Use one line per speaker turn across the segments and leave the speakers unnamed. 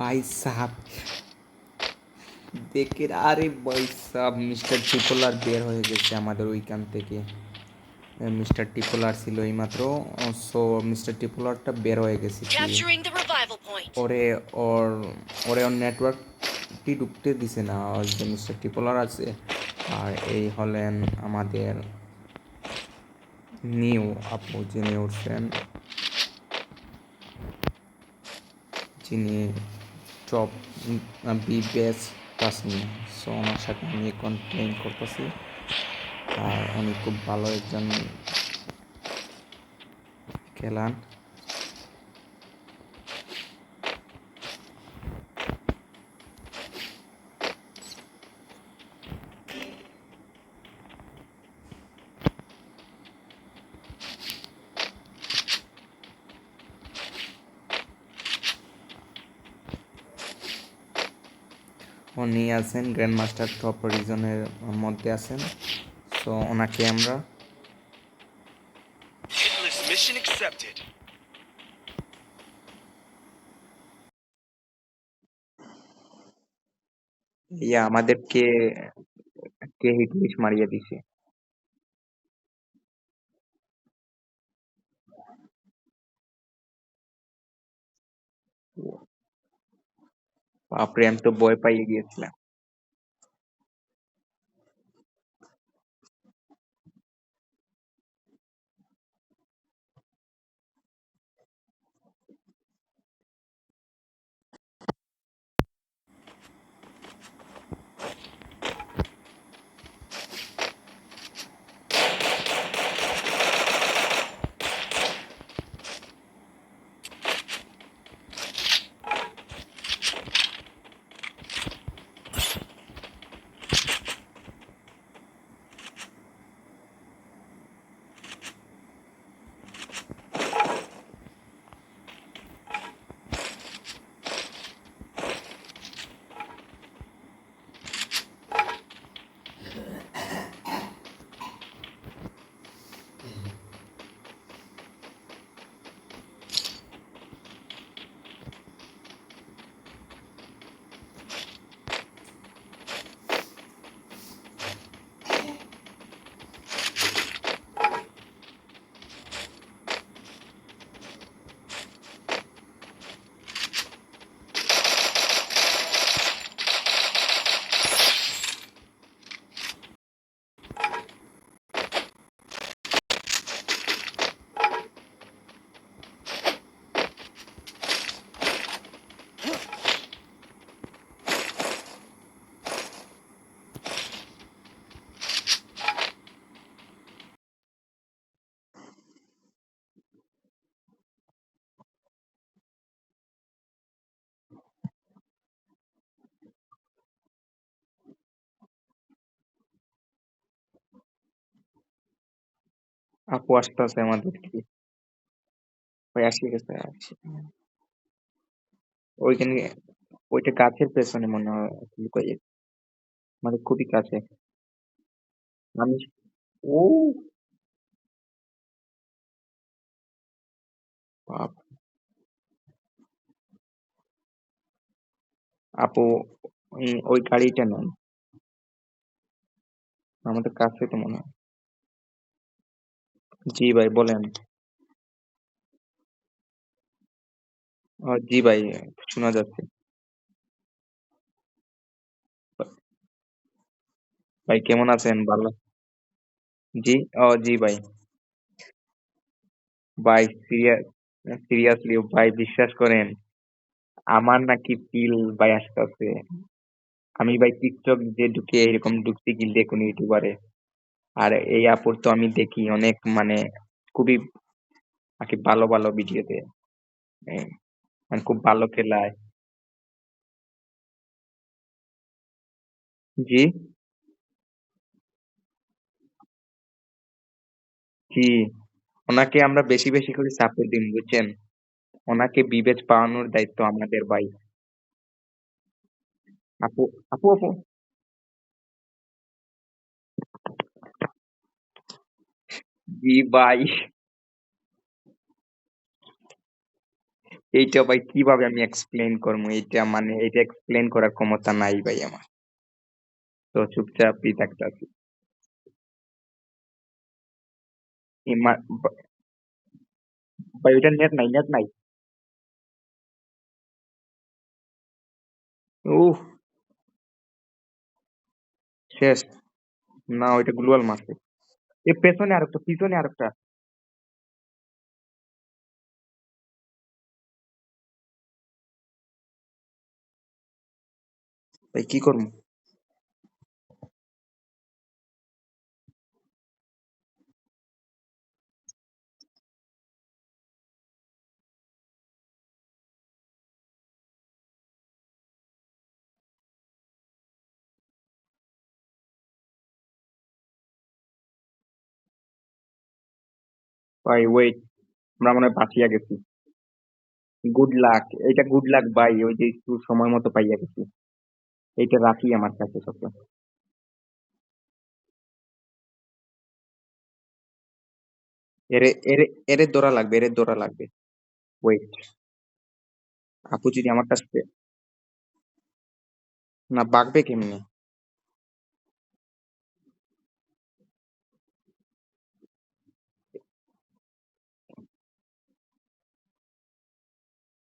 ভাই সাহাব দেখে, আরে ভাই সাহাব মিস্টার ট্রিপলার বের হয়ে গেছে আমাদের ওইখান থেকে। মিস্টার ট্রিপলার ছিল এইমাত্র। সো মিস্টার ট্রিপলারটা বের হয়ে গেছে কি ওরে ওর ওরে ওর নেটওয়ার্কটি ঢুকতে দিছে না, ওর যে মিস্টার ট্রিপলার আছে। আর এই হলেন আমাদের নিউ আপু, যিনি উঠছেন, যিনি top be best Tasnia. So ওনার সাথে আমি এখন প্লেইং করতেছি। আর উনি খুব ভালো একজন খেলান। উনি আছেন গ্র্যান্ড মাস্টার টপ রিজনের মধ্যে আছেন। সো ওনাকে আমরা আমাদেরকে কে হিট লিস্ট মারিয়ে দিছে। বাপরে, আমি তো ভয় পাইয়ে গিয়েছিলাম। আপু আসতেছে আমাদেরকে। ওই আসি গেছে ওইখানে, ওইটা গাছের পেছনে মনে হয় লুকাইয়ে, মানে খুবই কাছে। আমি ও বাপ, আপু ওই গাড়িটা নেন, আমাদের কাছে তো মনে হয়। জি ভাই বলেন। জি ভাই, শোনা যাচ্ছে। ভাই কেমন আছেন? ভালো। জি। জি ভাই। ভাই সিরিয়াসলি ভাই, বিশ্বাস করেন, আমার নাকি ফিল ভাই আসতেছে। আমি ভাই টিকটক যে ঢুকে এরকম ঢুকছি গিল্ডে কোন ইউটিউবারে। আর এই আপুর তো আমি দেখি অনেক, মানে খুবই আরকি ভালো ভালো ভিডিওতে, মানে খুব ভালো খেলায়। জি। জি, ওনাকে আমরা বেশি বেশি করে সাপোর্ট দিন, বুঝছেন? ওনাকে বিবেচ পাওয়ানোর দায়িত্ব আমাদের ভাই। আপু, আপু, আপু। জি ভাই। এইটা ভাই কিভাবে আমি এক্সপ্লেইন করবো? এইটা মানে এটা এক্সপ্লেইন করার ক্ষমতা নাই ভাই আমার। তো চুপচাপই থাকতাছি। ইমা বা ভাই ওইটার নেট নাই। উফ! শেষ। না ওইটা গ্লোবাল মারছে। পেছনে আরেকটা, পিছনে আরেকটা। ভাই কি করবো? ভাই ওয়েট, আমরা মনে হয় বাঁচিয়া গেছি। Good luck. এটা গুড লাক ভাই, ওই যে একটু সময় মতো পাইয়া গেছি। এইটা রাখি আমার কাছে সবসময়। এরে এরে এরে দৌড়া লাগবে, এরে দৌড়া লাগবে। ওয়েট, আপু যদি আমার কাছ থেকে না বাগবে কেমনে?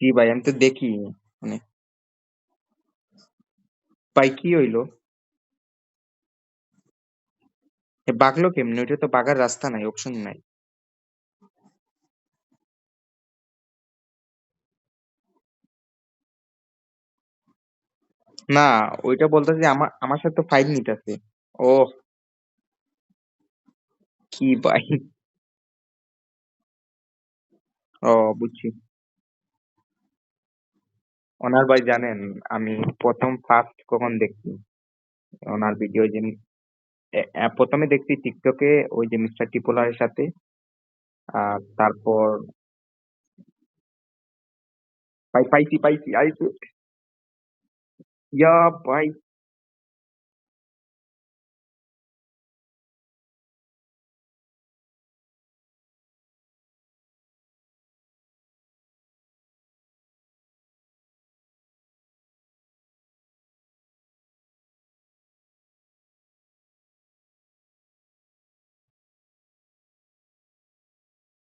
কি ভাই আমি তো দেখি মানে ভাই কি হইলো? বাগলো কেমনে? ওইটা তো বাগার রাস্তা নাই, অপশন নাই। না, ওইটা বলতেছে যে আমার সাথে তো ফাইট নিতেছে। ও কি ভাই! ও বুঝছি। ওনার ভাই জানেন, আমি প্রথম ফার্স্ট কখন দেখছি ওনার ভিডিও যে প্রথমে দেখছি টিকটকে, ওই যে মিস্টার টিপোলারের সাথে। আর তারপর ভাই পাইছি আইছে। ইয়া ভাই,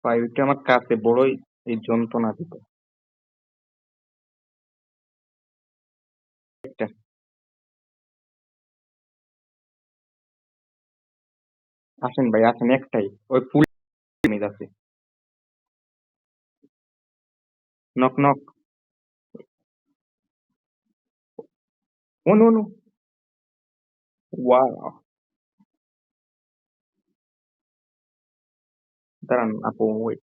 ভাই ওইটা আমার কাছে বড়ই এই যন্ত্রণা দিত একটা। আসেন ভাই আসেন, একটাই ওই ফুল ড্যামেজ আছে। Knock knock. Anu Anu. Wow! দাঁড়ান আপু wait।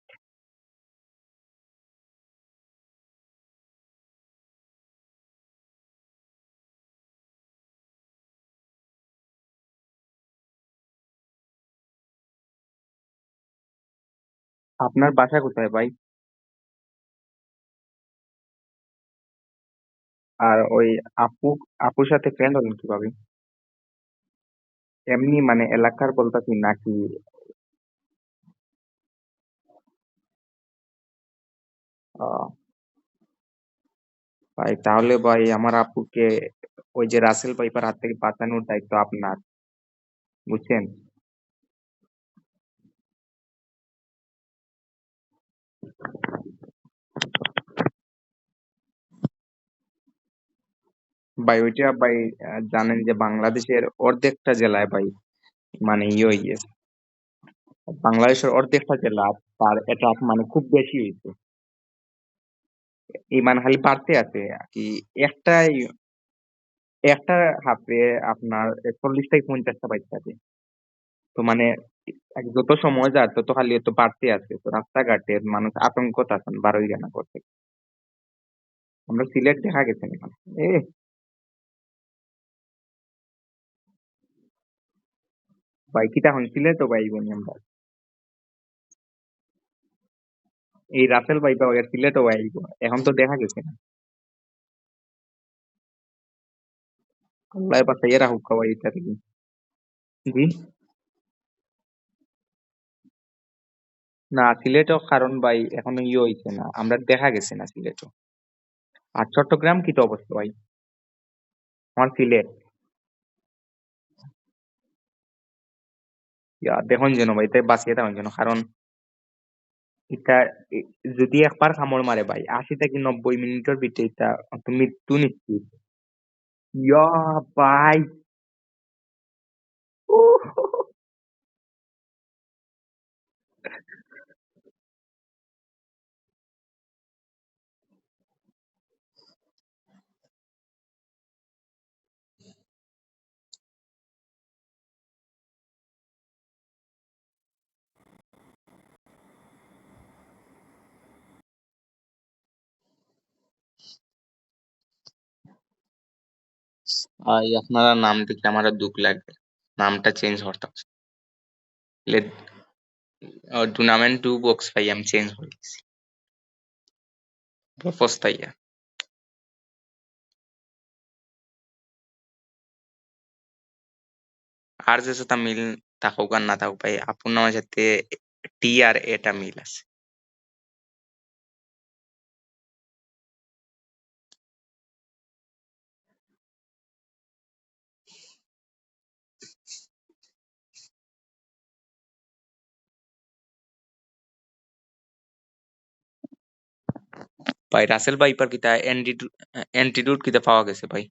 আপনার বাসা কোথায় ভাই? আর ওই আপু, আপুর সাথে ফ্রেন্ড হলেন কিভাবে? এমনি মানে এলাকার বলতাছি নাকি? আহ, ভাই তাহলে ভাই আমার আপুকে ওই যে রাসেল ভাইপার হাত থেকে বাঁচানোর দায়িত্ব আপনার, বুঝছেন? ভাই ওইটা ভাই জানেন যে বাংলাদেশের অর্ধেকটা জেলায় ভাই মানে ইয়ে হয়ে গিয়েছে। বাংলাদেশের অর্ধেকটা জেলা তার এটা মানে খুব বেশি হয়েছে। এই মানে খালি বাড়তে আছে আর কি। একটাই, একটা হাতে আপনার 40 থেকে 50টা বাইক থাকে। তো মানে যত সময় যায় তত খালি এত বাড়তে আছে, তো রাস্তাঘাটের মানুষ আতঙ্কত আছেন বারোই জানা করতে। আমরা সিলেট দেখা গেছেন এখন। এ ভাই কিটা হন সিলেট তো ভাই বনি আমরা। এই রাসেল ভাই পাওয়া গেছে সিলেটও ভাই এখন তো দেখা গেছে না। আল্লাহ বাঁচাইয়া রাখুক ভাই এটা থেকে। জি। না সিলেটও কারণ ভাই এখনো হইছে না, আমরা দেখা গেছে না সিলেটও। আর চট্টগ্রাম কি তো অবস্থা ভাই? আমার সিলেট দেখুন যেন ভাই, তাই বাঁচিয়ে থাকুন যেন, কারণ এটা এ- যদি একবার কামড় মারে ভাই 80 থেকে 90 মিনিটের ভিতরে এটা তুমি মৃত্যু নিশ্চিত। ইয়া ভাই, উহ, ভাই আপনারা নাম দেখলে আমার আর দুঃখ লাগবে, নামটা চেঞ্জ করতে হবে। টুর্নামেন্ট 2 বক্স ভাই আমি চেঞ্জ করে দিছি, পস্তাইয়া। আর যে সাথে মিল থাকুক আর না থাকুক ভাই, আপনার নামের সাথে টি আর এটা মিল আছে। ভাই রাসেল ভাইপার কিতা অ্যান্টিটিউড কিতা পাওয়া গেছে ভাই?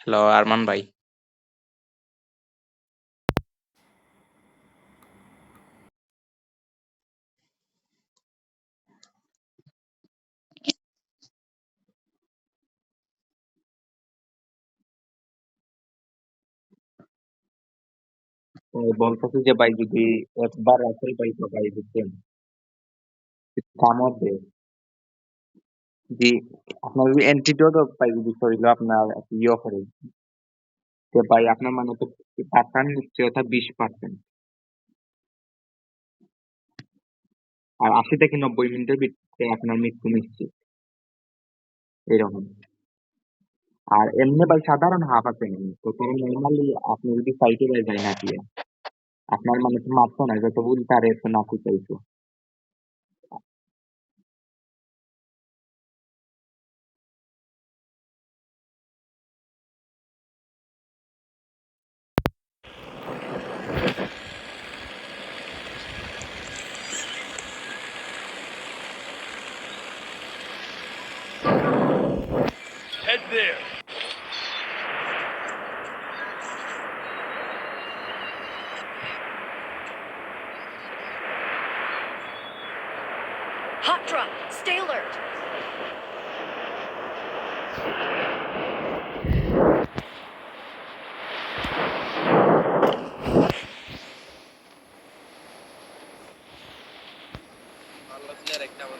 হ্যালো আরমান ভাই। বলতেছি যে ভাই যদি একবার রাসেল ভাইপার ভাই বুঝছেন কামড় দেয়, জি, আপনার যদি অ্যান্টিটিউড পাই যদি শরীর আপনার ইয়ে করে, তো ভাই আপনার মানে তো বাঁচার নিশ্চয়তা 20%। আর 80 থেকে 90 মিনিটের ভিতরে আপনার মৃত্যু নিশ্চিত, এরকম। আর এমনি ভাই সাধারণ হাফ আছে নেই তো, কারণ নর্মালি আপনি যদি ফাইটে যায় না কি আপনার মানে তো মারতো না, যত ভুল তারে তো না চাইতো।
Head there.
Hot drop. Stay alert.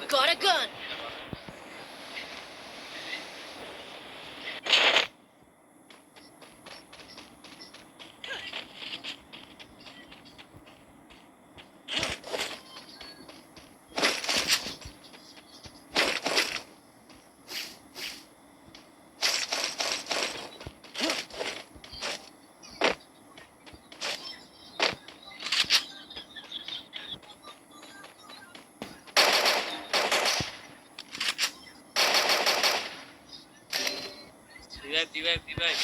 Got a gun.
Revive.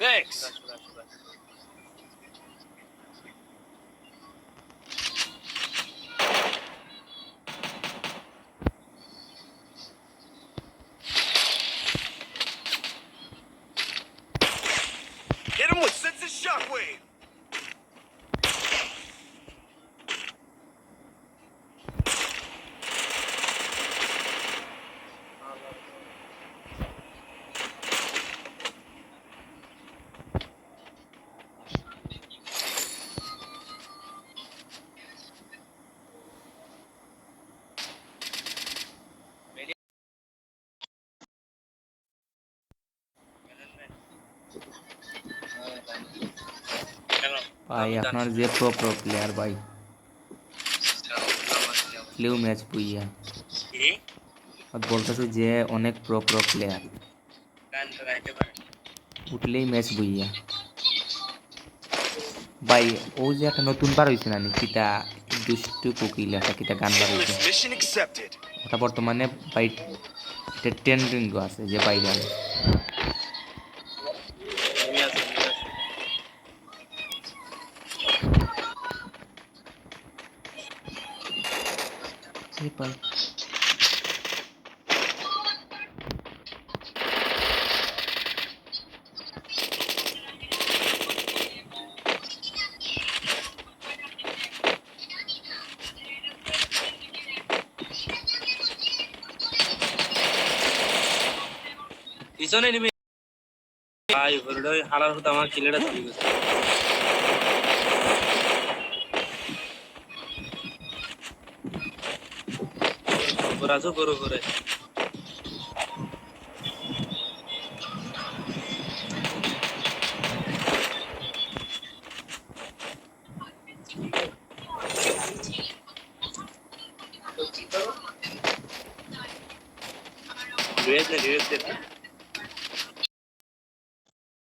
Thanks. Hit him with sense of shockwave.
ভাই আপনার যে প্রো প্লেয়ার ভাই, খেলেও ম্যাচ বুইয়া, বলতেছে যে অনেক প্রো প্লেয়ার, উঠলেই ম্যাচ বুইয়া। ভাই ও যে একটা নতুন বার হইছে না কিটা দুষ্টু কোকিল একটা কিটা গান বার হইছে
Endless mission accepted.
ওটা বর্তমানে ভাই এটা ট্রেন্ডিং আছে যে ভাইরাল
পিছনে নেমে ভাই হরিডা হালার হতো আমার কিলেটা চলে গেছে রাজু গরু করে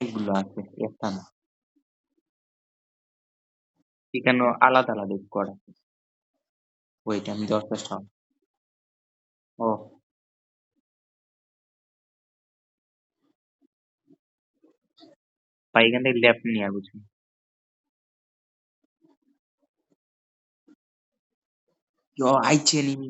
এগুলো আছে একটা না এখানে আলাদা আলাদা স্কোয়াড আছে ওইটা আমি 10টা ও ভাই এখান থেকে লেফট নিয়ে বুঝছি আইছে নিমি